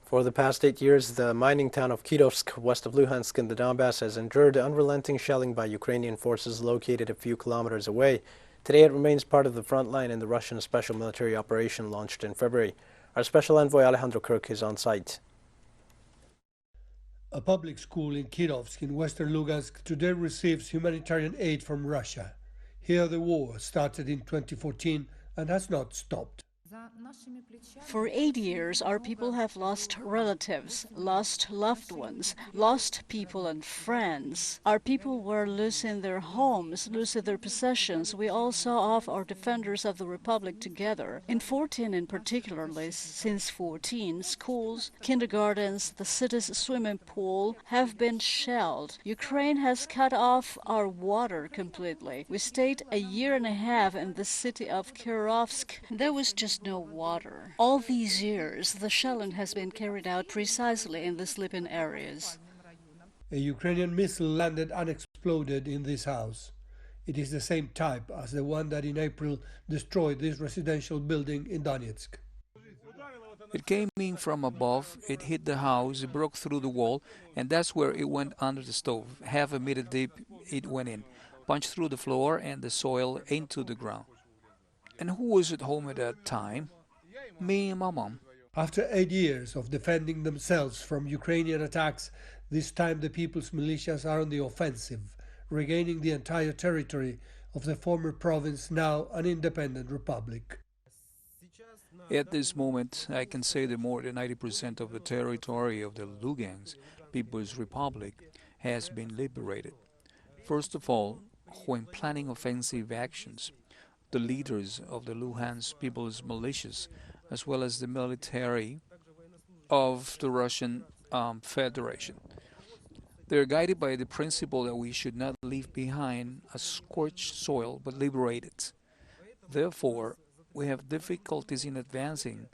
For the past 8 years, the mining town of Kirovsk, west of Luhansk in the Donbass, has endured unrelenting shelling by Ukrainian forces located a few kilometers away. Today it remains part of the front line in the Russian special military operation launched in February. Our special envoy Alejandro Kirk is on site. A public school in Kirovsk in western Lugansk today receives humanitarian aid from Russia. Here the war started in 2014 and has not stopped. For 8 years, our people have lost relatives, lost loved ones, lost people and friends. Our people were losing their homes, losing their possessions. We all saw off our defenders of the Republic together. In 14 in particularly, since 14, schools, kindergartens, the city's swimming pool have been shelled. Ukraine has cut off our water completely. We stayed a year and a half in the city of Kirovsk. There was just no water. All these years, the shelling has been carried out precisely in the sleeping areas. A Ukrainian missile landed unexploded in this house. It is the same type as the one that in April destroyed this residential building in Donetsk. It came in from above, it hit the house, it broke through the wall, and that's where it went under the stove. Half a meter deep it went in, punched through the floor and the soil into the ground. And who was at home at that time? Me and my mom. After 8 years of defending themselves from Ukrainian attacks, this time the people's militias are on the offensive, regaining the entire territory of the former province, now an independent republic. At this moment, I can say that more than 90% of the territory of the Lugansk People's Republic has been liberated. First of all, when planning offensive actions, the leaders of the Luhansk People's Militias, as well as the military of the Russian Federation. They are guided by the principle that we should not leave behind a scorched soil but liberate it. Therefore, we have difficulties in advancing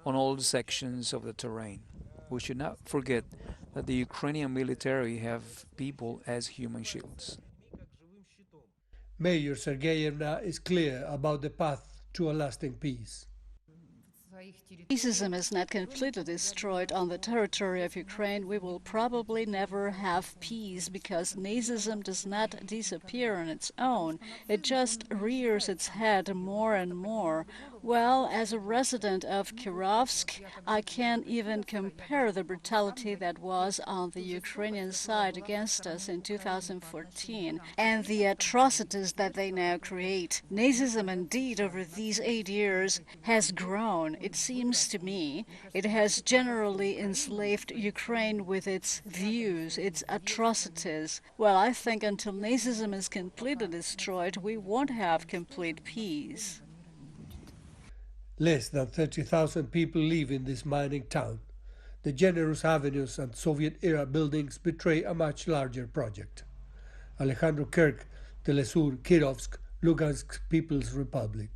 on all the sections of the terrain. We should not forget that the Ukrainian military have people as human shields. Mayor Sergeyevna is clear about the path to a lasting peace. Racism is not completely destroyed on the territory of Ukraine. We will probably never have peace because Nazism does not disappear on its own. It just rears its head more and more. Well, as a resident of Kirovsk, I can't even compare the brutality that was on the Ukrainian side against us in 2014 and the atrocities that they now create. Nazism, indeed, over these 8 years has grown. It seems to me it has generally enslaved Ukraine with its views, its atrocities. Well, I think until Nazism is completely destroyed, we won't have complete peace. Less than 30,000 people live in this mining town. The generous avenues and Soviet-era buildings betray a much larger project. Alejandro Kirk, Telesur, Kirovsk, Lugansk People's Republic.